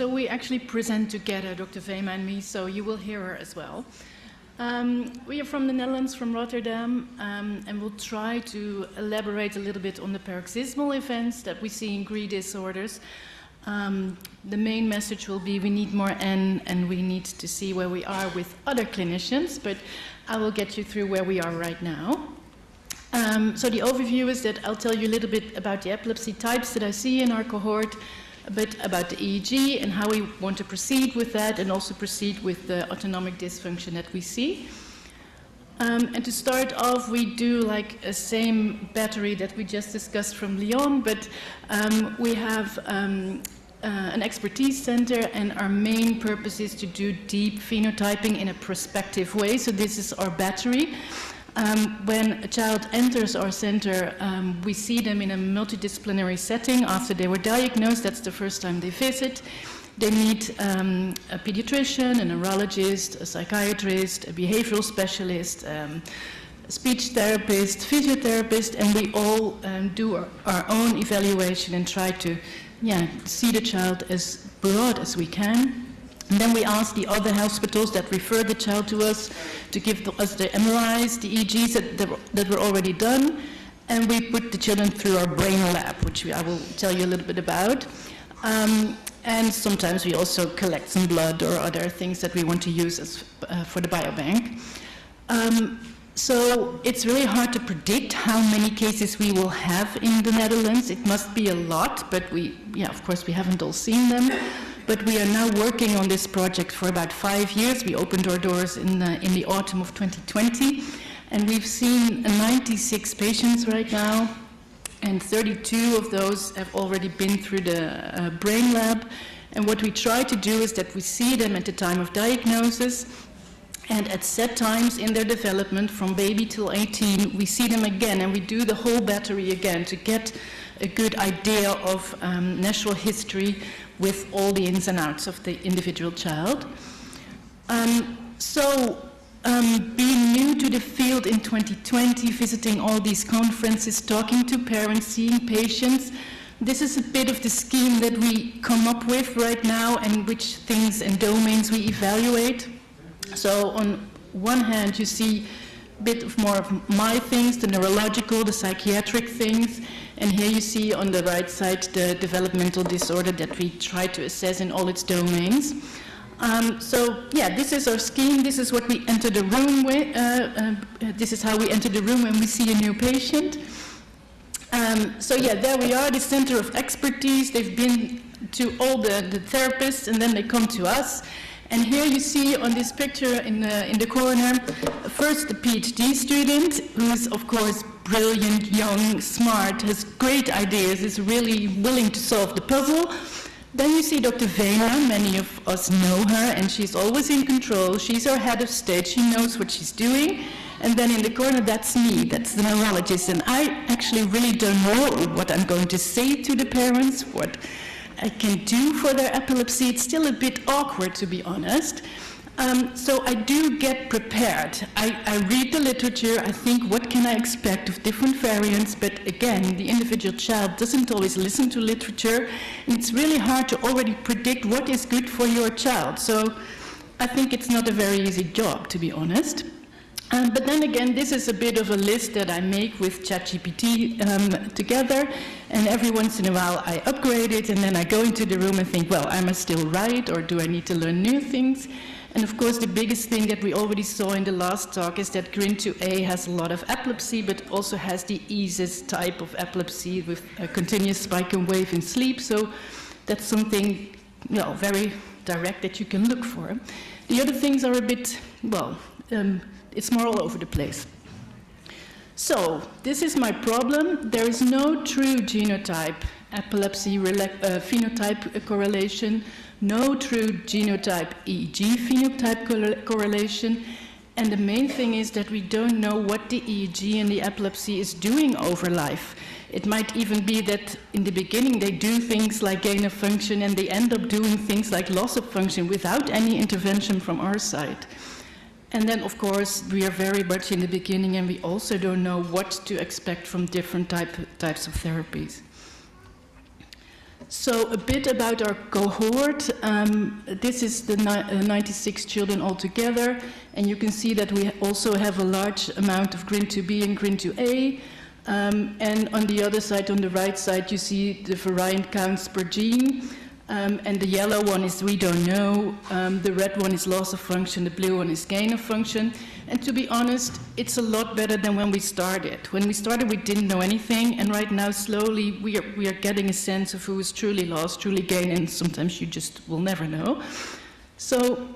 So we actually present together, Dr. Veenma and me, so you will hear her as well. We are from the Netherlands, from Rotterdam, and we'll try to elaborate a little bit on the paroxysmal events that we see in GRIN disorders. The main message will be we need more N, and we need to see where we are with other clinicians, but I will get you through where we are right now. So the overview is that I'll tell you a little bit about the epilepsy types that I see in our cohort, a bit about the EEG and how we want to proceed with that, and also proceed with the autonomic dysfunction that we see. And to start off, we do like a same battery that we just discussed from Lyon, but we have an expertise center, and our main purpose is to do deep phenotyping in a prospective way. So this is our battery. When a child enters our center, we see them in a multidisciplinary setting after they were diagnosed. That's the first time they visit. They meet a pediatrician, a neurologist, a psychiatrist, a behavioral specialist, a speech therapist, physiotherapist, and we all do our own evaluation and try to see the child as broad as we can. And then we ask the other hospitals that refer the child to us to give us the MRIs, the EEGs that were already done, and we put the children through our brain lab, which I will tell you a little bit about. And sometimes we also collect some blood or other things that we want to use as, for the biobank. So it's really hard to predict how many cases we will have in the Netherlands. It must be a lot, but of course we haven't all seen them. But we are now working on this project for about 5 years. We opened our doors in the autumn of 2020, and we've seen 96 patients right now, and 32 of those have already been through the brain lab. And what we try to do is that we see them at the time of diagnosis, and at set times in their development, from baby till 18, we see them again, and we do the whole battery again to get a good idea of natural history with all the ins and outs of the individual child. Being new to the field in 2020, visiting all these conferences, talking to parents, seeing patients, this is a bit of the scheme that we come up with right now, and which things and domains we evaluate. So on one hand, you see a bit more of my things, the neurological, the psychiatric things, and here you see on the right side the developmental disorder that we try to assess in all its domains. This is our scheme. This is what we enter the room with. This is how we enter the room when we see a new patient. There we are, the center of expertise. They've been to all the therapists, and then they come to us. And here you see on this picture in the corner, first the PhD student, who is of course brilliant, young, smart, has great ideas, is really willing to solve the puzzle. Then you see Dr. Veenma. Many of us know her, and she's always in control. She's our head of state. She knows what she's doing. And then in the corner, that's me, that's the neurologist. And I actually really don't know what I'm going to say to the parents, what I can do for their epilepsy. It's still a bit awkward, to be honest. So I do get prepared. I read the literature. I think, what can I expect of different variants? But again, the individual child doesn't always listen to literature. And it's really hard to already predict what is good for your child. So I think it's not a very easy job, to be honest. But then again, this is a bit of a list that I make with ChatGPT together, and every once in a while I upgrade it, and then I go into the room and think, well, am I still right, or do I need to learn new things? And of course, the biggest thing that we already saw in the last talk is that GRIN 2A has a lot of epilepsy, but also has the EASES type of epilepsy with a continuous spike and wave in sleep. So that's something, very direct that you can look for. The other things are a bit, it's more all over the place. So this is my problem. There is no true genotype epilepsy phenotype correlation, no true genotype EEG phenotype correlation, and the main thing is that we don't know what the EEG and the epilepsy is doing over life. It might even be that in the beginning they do things like gain of function, and they end up doing things like loss of function without any intervention from our side. And then, of course, we are very much in the beginning, and we also don't know what to expect from different types of therapies. So a bit about our cohort. This is the 96 children altogether, and you can see that we also have a large amount of GRIN 2B and GRIN 2A. And on the other side, on the right side, you see the variant counts per gene. And the yellow one is we don't know, the red one is loss of function, the blue one is gain of function. And to be honest, it's a lot better than when we started. When we started, we didn't know anything, and right now, slowly, we are getting a sense of who is truly lost, truly gain, and sometimes you just will never know. So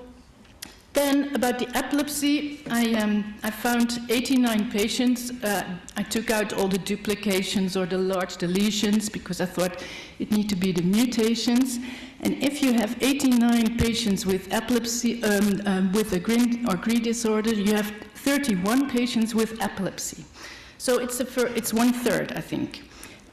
then, about the epilepsy, I found 89 patients. I took out all the duplications or the large deletions because I thought it need to be the mutations. And if you have 89 patients with epilepsy, with a GRIN or GRI disorder, you have 31 patients with epilepsy. So it's 1/3, I think.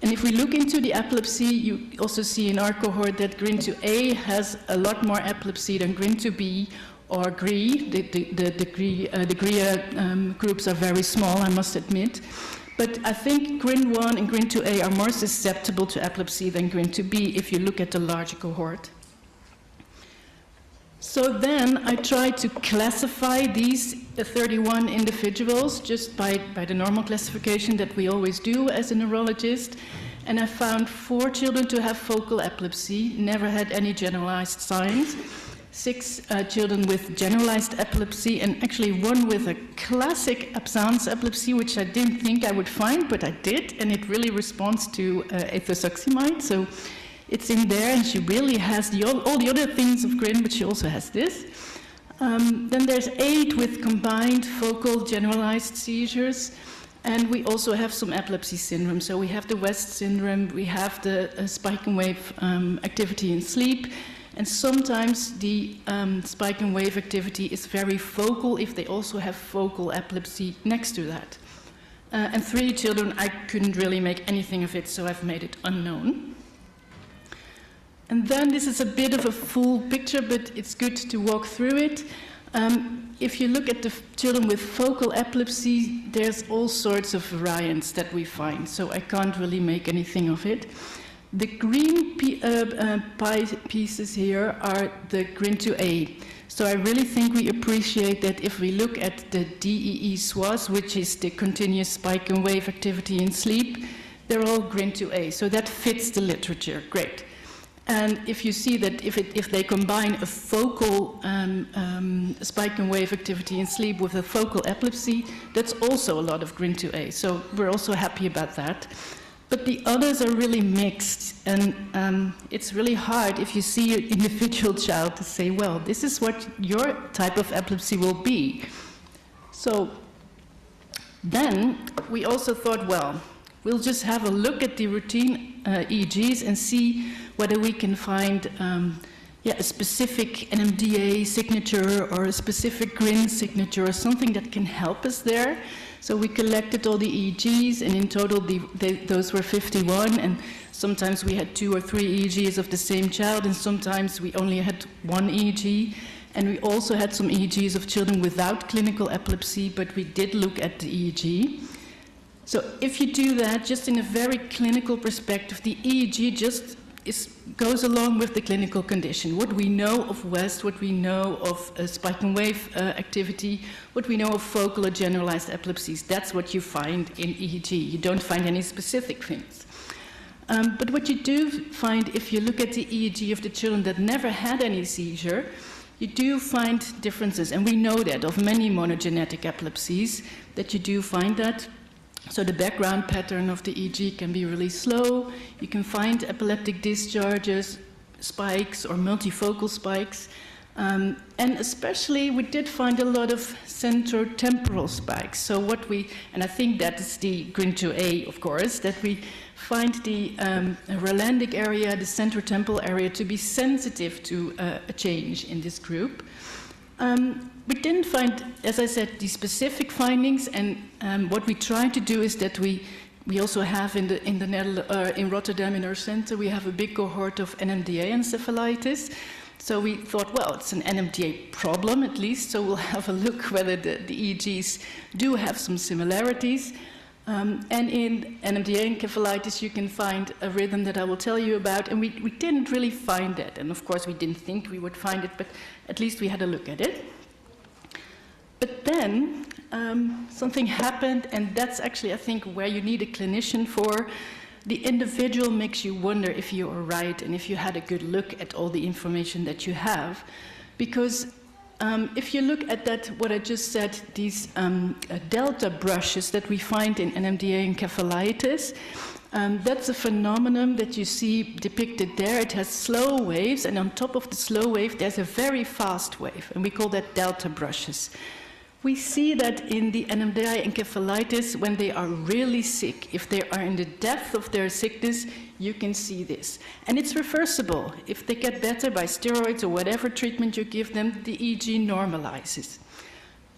And if we look into the epilepsy, you also see in our cohort that GRIN 2A has a lot more epilepsy than GRIN 2B or GRI. The GRI groups are very small, I must admit. But I think GRIN 1 and GRIN 2A are more susceptible to epilepsy than GRIN 2B if you look at the larger cohort. So then I tried to classify these 31 individuals just by the normal classification that we always do as a neurologist. And I found 4 children to have focal epilepsy, never had any generalized signs. 6 children with generalized epilepsy, and actually 1 with a classic absence epilepsy, which I didn't think I would find, but I did, and it really responds to ethosuximide, so it's in there, and she really has all the other things of GRIN, but she also has this. Then there's 8 with combined focal generalized seizures, and we also have some epilepsy syndrome. So we have the West syndrome, we have the spike and wave activity in sleep, and sometimes the spike and wave activity is very focal if they also have focal epilepsy next to that. And 3 children, I couldn't really make anything of it, so I've made it unknown. And then this is a bit of a full picture, but it's good to walk through it. If you look at the children with focal epilepsy, there's all sorts of variants that we find, so I can't really make anything of it. The green pie pieces here are the GRIN 2A. So I really think we appreciate that if we look at the DEE SWAS, which is the continuous spike and wave activity in sleep, they're all GRIN 2A. So that fits the literature, great. And if you see that if they combine a focal spike and wave activity in sleep with a focal epilepsy, that's also a lot of GRIN 2A. So we're also happy about that. But the others are really mixed, and it's really hard if you see an individual child to say, well, this is what your type of epilepsy will be. So then we also thought, well, we'll just have a look at the routine EEGs and see whether we can find a specific NMDA signature or a specific GRIN signature or something that can help us there. So we collected all the EEGs, and in total those were 51, and sometimes we had 2 or 3 EEGs of the same child, and sometimes we only had 1 EEG. And we also had some EEGs of children without clinical epilepsy, but we did look at the EEG. So if you do that, just in a very clinical perspective, the EEG just goes along with the clinical condition. What we know of West, what we know of spike and wave activity, what we know of focal or generalized epilepsies, that's what you find in EEG. You don't find any specific things. But what you do find, if you look at the EEG of the children that never had any seizure, you do find differences, and we know that of many monogenetic epilepsies, that you do find that. So the background pattern of the EEG can be really slow. You can find epileptic discharges, spikes, or multifocal spikes. And especially, we did find a lot of centrotemporal spikes. So and I think that is the GRIN 2A, of course, that we find the Rolandic area, the centrotemporal area, to be sensitive to a change in this group. We didn't find, as I said, the specific findings, and what we tried to do is that we also have in Rotterdam in our center, we have a big cohort of NMDA encephalitis. So we thought, well, it's an NMDA problem at least, so we'll have a look whether the EEGs do have some similarities. And in NMDA encephalitis, you can find a rhythm that I will tell you about, and we didn't really find that. And of course, we didn't think we would find it, but at least we had a look at it. But then something happened, and that's actually, I think, where you need a clinician for. The individual makes you wonder if you are right and if you had a good look at all the information that you have. Because if you look at that, what I just said, these delta brushes that we find in NMDA encephalitis, that's a phenomenon that you see depicted there. It has slow waves, and on top of the slow wave, there's a very fast wave, and we call that delta brushes. We see that in the NMDA encephalitis when they are really sick. If they are in the depth of their sickness, you can see this. And it's reversible. If they get better by steroids or whatever treatment you give them, the EEG normalizes.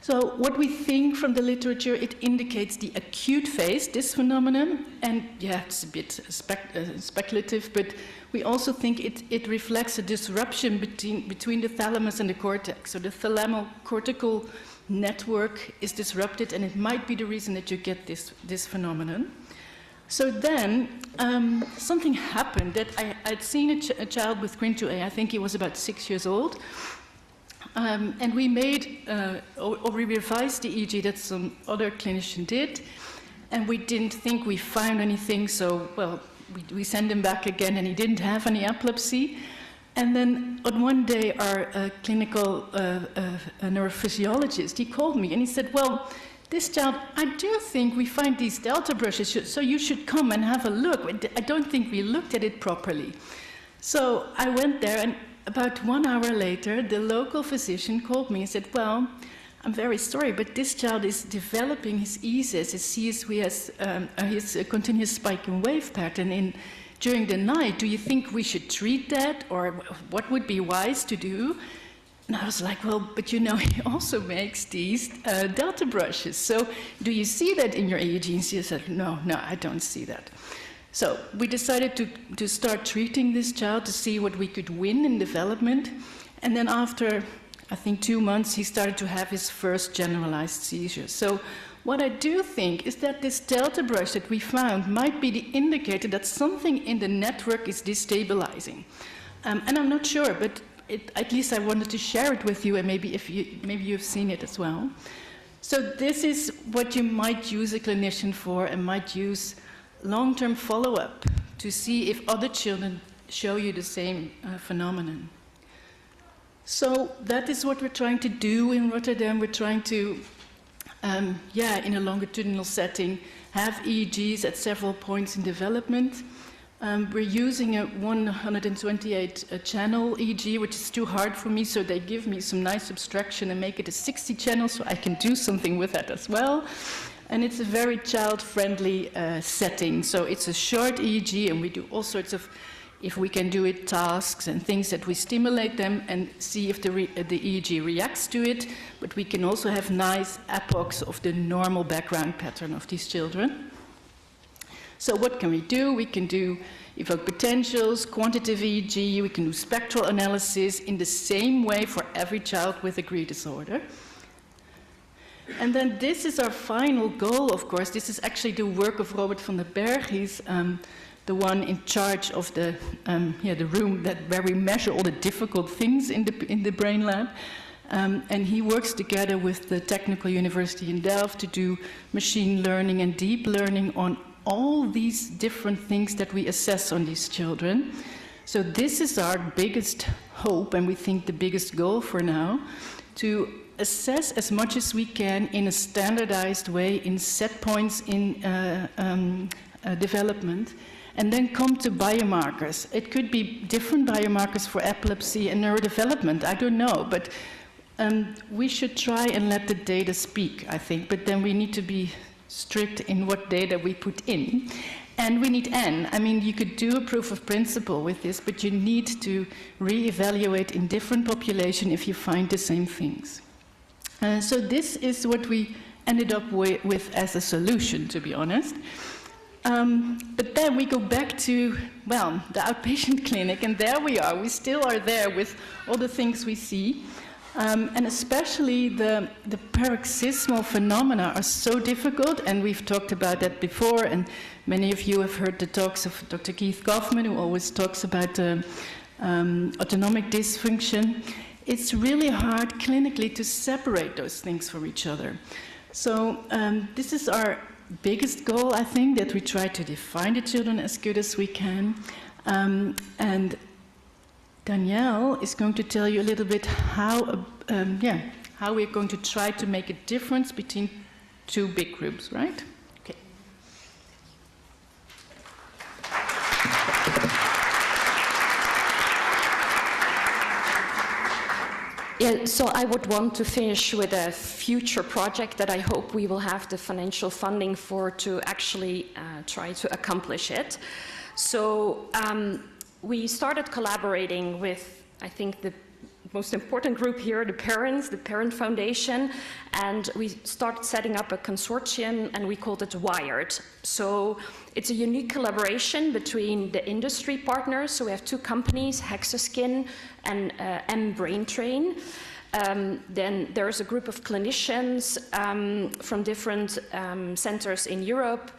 So what we think from the literature, it indicates the acute phase, this phenomenon. And yeah, it's a bit speculative, but we also think it reflects a disruption between the thalamus and the cortex. So the thalamocortical network is disrupted, and it might be the reason that you get this phenomenon. So then something happened that I'd seen a child with GRIN 2A. I think he was about 6 years old. And we made, or we revised the EEG that some other clinician did, and we didn't think we found anything, so, well, we sent him back again, and he didn't have any epilepsy. And then on one day, our clinical neurophysiologist, he called me, and he said, well, this child, I do think we find these delta brushes, so you should come and have a look. I don't think we looked at it properly. So I went there, and about 1 hour later, the local physician called me and said, well, I'm very sorry, but this child is developing his ESES, his CSVS, his continuous spike in wave pattern during the night. Do you think we should treat that, or what would be wise to do? And I was like, well, but you know, he also makes these delta brushes. So do you see that in your EEG? And she said, no, I don't see that. So we decided to start treating this child to see what we could win in development. And then after, I think, 2 months, he started to have his first generalized seizures. So what I do think is that this delta brush that we found might be the indicator that something in the network is destabilizing. And I'm not sure, but at least I wanted to share it with you, and maybe you've seen it as well. So this is what you might use a clinician for, and might use long-term follow-up to see if other children show you the same phenomenon. So that is what we're trying to do in Rotterdam. We're trying to, in a longitudinal setting, have EEGs at several points in development. We're using a 128-channel EEG, which is too hard for me, so they give me some nice abstraction and make it a 60-channel, so I can do something with that as well. And it's a very child-friendly setting, so it's a short EEG, and we do all sorts of, if we can do it, tasks and things that we stimulate them and see if the EEG reacts to it, but we can also have nice epochs of the normal background pattern of these children. So what can we do? We can do evoke potentials, quantitative EEG, we can do spectral analysis in the same way for every child with a GRIN disorder. And then this is our final goal, of course. This is actually the work of Robert van den Berg. He's the one in charge of the room where we measure all the difficult things in the brain lab. And he works together with the Technical University in Delft to do machine learning and deep learning on all these different things that we assess on these children. So this is our biggest hope, and we think the biggest goal for now, to assess as much as we can in a standardized way in set points in development, and then come to biomarkers. It could be different biomarkers for epilepsy and neurodevelopment, I don't know, but we should try and let the data speak, I think, but then we need to be strict in what data we put in. And we need N. I mean, you could do a proof of principle with this, but you need to re-evaluate in different populations if you find the same things. So this is what we ended up with as a solution, to be honest. But then we go back to, well, the outpatient clinic, and there we are. We still are there with all the things we see. And especially the paroxysmal phenomena are so difficult, and we've talked about that before, and many of you have heard the talks of Dr. Keith Kaufman, who always talks about autonomic dysfunction. It's really hard clinically to separate those things from each other. So this is our biggest goal, I think, that we try to define the children as good as we can. And Danielle is going to tell you a little bit how we're going to try to make a difference between two big groups, right? Okay. Yeah, so I would want to finish with a future project that I hope we will have the financial funding for to actually try to accomplish it. So we started collaborating with, I think, the most important group here, the parents, the Parent Foundation, and we started setting up a consortium, and we called it WIRED. So it's a unique collaboration between the industry partners. So we have two companies, Hexaskin and M-Braintrain. Then there's a group of clinicians from different centers in Europe.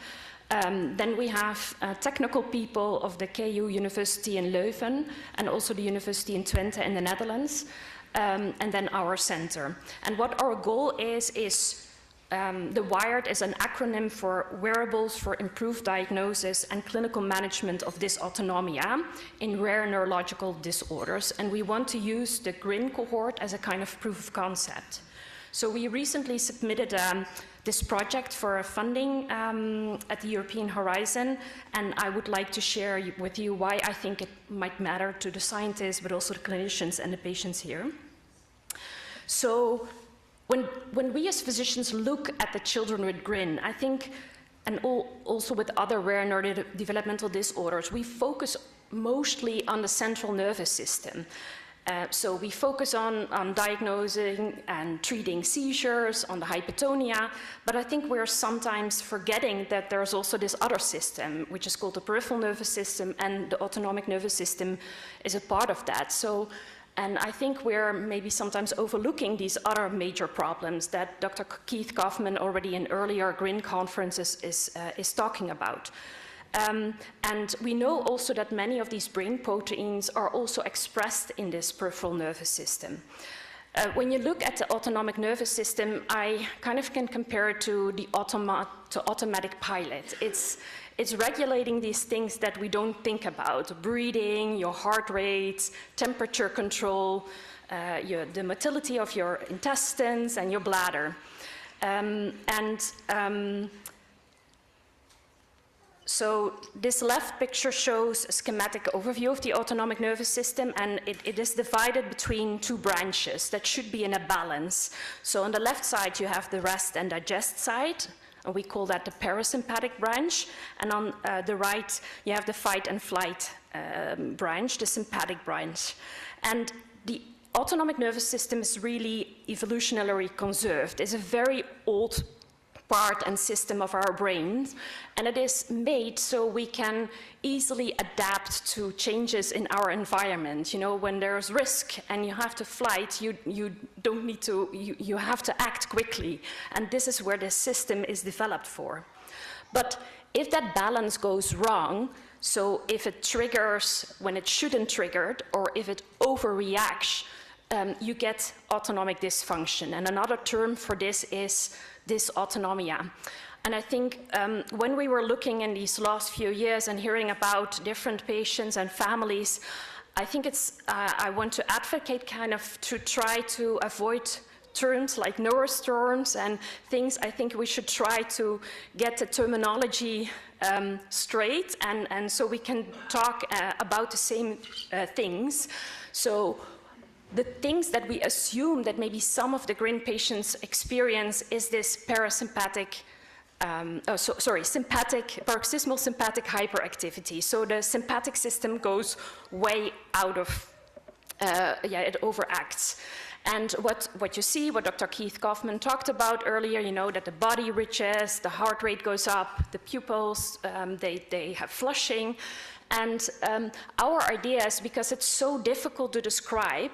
Then we have technical people of the KU University in Leuven and also the University in Twente in the Netherlands, and then our center. And what our goal is the WIRED is an acronym for Wearables for Improved Diagnosis and Clinical Management of Dysautonomia in Rare Neurological Disorders. And we want to use the GRIN cohort as a kind of proof of concept. So we recently submitted this project for funding at the European Horizon, and I would like to share with you why I think it might matter to the scientists, but also the clinicians and the patients here. So when we as physicians look at the children with GRIN, I think, and also with other rare neurodevelopmental disorders, we focus mostly on the central nervous system. So we focus on diagnosing and treating seizures, on the hypotonia, but I think we're sometimes forgetting that there's also this other system, which is called the peripheral nervous system, and the autonomic nervous system is a part of that. So, and I think we're maybe sometimes overlooking these other major problems that Dr. Keith Kaufman already in earlier GRIN conferences is talking about. And we know also that many of these brain proteins are also expressed in this peripheral nervous system. When you look at the autonomic nervous system, I kind of can compare it to the automatic pilot. It's regulating these things that we don't think about: breathing, your heart rate, temperature control, the motility of your intestines and your bladder. So this left picture shows a schematic overview of the autonomic nervous system, and it is divided between two branches that should be in a balance. So on the left side you have the rest and digest side, and we call that the parasympathetic branch, and on the right you have the fight and flight branch, the sympathetic branch. And the autonomic nervous system is really evolutionarily conserved. It's a very old part and system of our brains, and it is made so we can easily adapt to changes in our environment. You know, when there's risk and you have to flight, you don't need to, you have to act quickly, and this is where this system is developed for. But if that balance goes wrong, so if it triggers when it shouldn't trigger, or if it overreacts, you get autonomic dysfunction. And another term for this is dysautonomia. And I think when we were looking in these last few years and hearing about different patients and families, I think I want to advocate kind of to try to avoid terms like neurostorms and things. I think we should try to get the terminology straight, and so we can talk about the same things. So the things that we assume that maybe some of the GRIN patients experience is this parasympathetic, sympathetic, paroxysmal sympathetic hyperactivity. So the sympathetic system goes way out of, it overacts. And what you see, what Dr. Keith Kaufman talked about earlier, you know, that the body reaches, the heart rate goes up, the pupils, they have flushing. And our idea is, because it's so difficult to describe,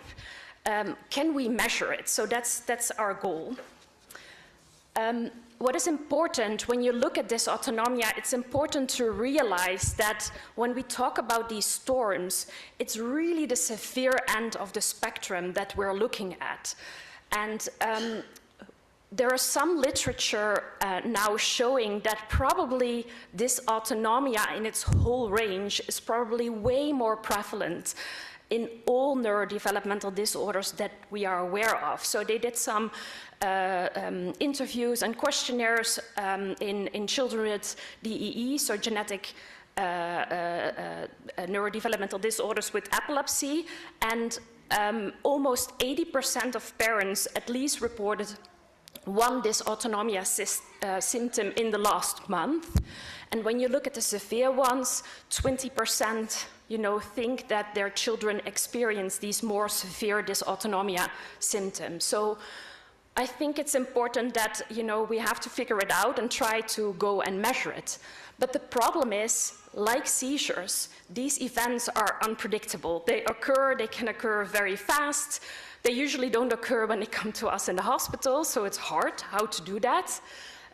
can we measure it? So that's our goal. What is important when you look at dysautonomia, it's important to realize that when we talk about these storms, it's really the severe end of the spectrum that we're looking at. And there is some literature now showing that probably dysautonomia in its whole range is probably way more prevalent in all neurodevelopmental disorders that we are aware of. So they did some interviews and questionnaires in children with DEE, so genetic neurodevelopmental disorders with epilepsy, and almost 80% of parents at least reported one dysautonomia symptom in the last month. And when you look at the severe ones, 20% think that their children experience these more severe dysautonomia symptoms. So I think it's important that we have to figure it out and try to go and measure it. But the problem is, like seizures, these events are unpredictable. They can occur very fast. They usually don't occur when they come to us in the hospital, so it's hard how to do that.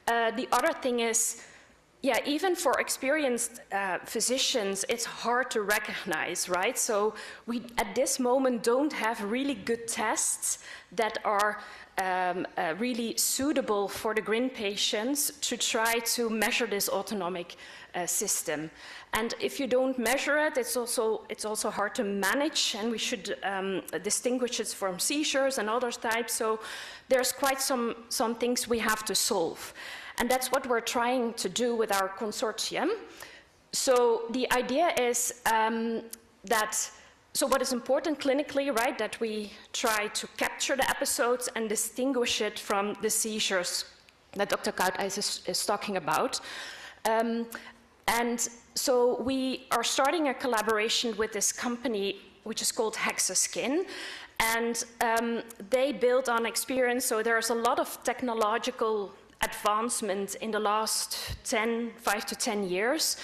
The other thing is, even for experienced physicians, it's hard to recognize, right? So we, at this moment, don't have really good tests that are really suitable for the GRIN patients to try to measure this autonomic system. And if you don't measure it, it's also hard to manage, and we should distinguish it from seizures and other types. So there's quite some things we have to solve. And that's what we're trying to do with our consortium. So the idea is so what is important clinically, right, that we try to capture the episodes and distinguish it from the seizures that Dr. Koudijs is talking about. And so we are starting a collaboration with this company, which is called Hexaskin. And they build on experience, so there's a lot of technological advancement in the last 5 to 10 years,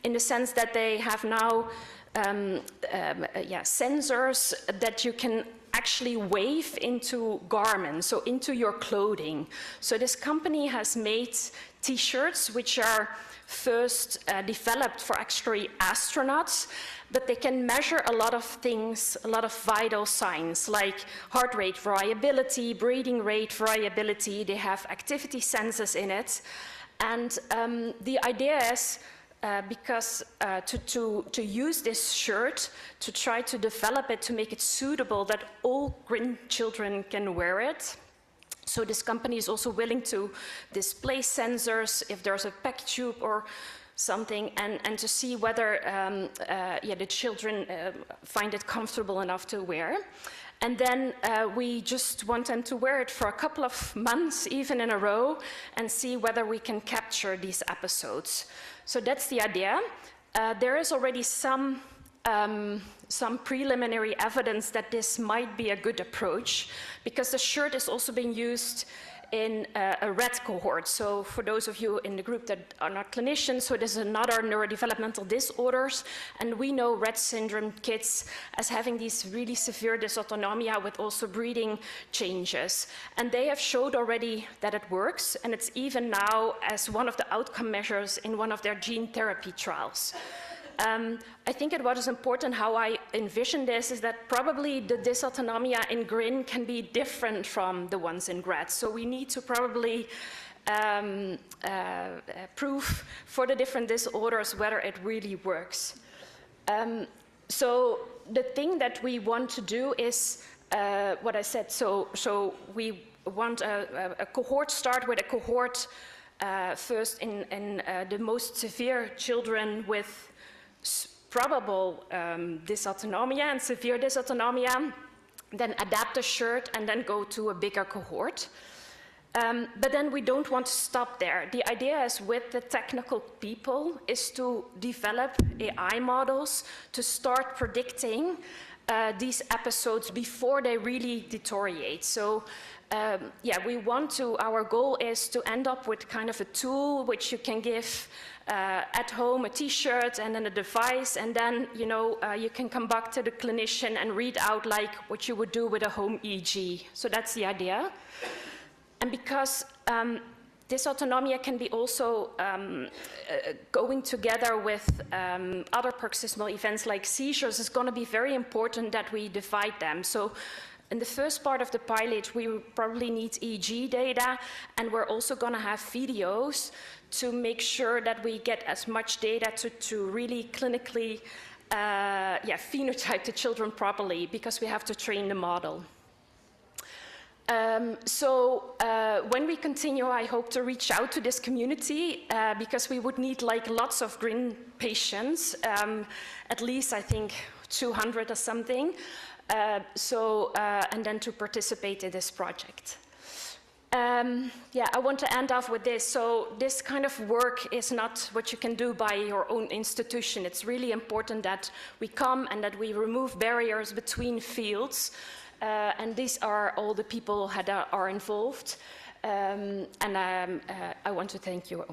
in the sense that they have now sensors that you can actually wave into garments, so into your clothing. So this company has made t-shirts which are first developed for actually astronauts, but they can measure a lot of things, a lot of vital signs, like heart rate variability, breathing rate variability. They have activity sensors in it. And the idea is, to use this shirt, to try to develop it, to make it suitable that all GRIN children can wear it. So this company is also willing to display sensors if there's a PEC tube or something, and to see whether the children find it comfortable enough to wear. And then we just want them to wear it for a couple of months, even in a row, and see whether we can capture these episodes. So that's the idea. There is already some preliminary evidence that this might be a good approach, because the shirt is also being used in a Rett cohort. So for those of you in the group that are not clinicians, so there's another neurodevelopmental disorders, and we know Rett syndrome kids as having these really severe dysautonomia with also breathing changes. And they have showed already that it works, and it's even now as one of the outcome measures in one of their gene therapy trials. I think what is important, how I envision this, is that probably the dysautonomia in GRIN can be different from the ones in GRAD. So we need to probably prove for the different disorders whether it really works. So the thing that we want to do is what I said. So we want a cohort, start with a cohort first in the most severe children with probable dysautonomia and severe dysautonomia, then adapt the shirt and then go to a bigger cohort. But then we don't want to stop there. The idea is, with the technical people, is to develop AI models to start predicting these episodes before they really deteriorate. So yeah, our goal is to end up with kind of a tool which you can give at home, a t-shirt and then a device, and then, you know, you can come back to the clinician and read out like what you would do with a home EEG. So that's the idea. And because dysautonomia can be also going together with other paroxysmal events like seizures, it's going to be very important that we divide them. So in the first part of the pilot, we probably need EEG data, and we're also going to have videos to make sure that we get as much data to really clinically phenotype the children properly, because we have to train the model. When we continue, I hope to reach out to this community because we would need like lots of GRIN patients, at least I think 200 or something, and then to participate in this project. Yeah, I want to end off with this. So this kind of work is not what you can do by your own institution. It's really important that we come and that we remove barriers between fields. And these are all the people that are involved. I want to thank you.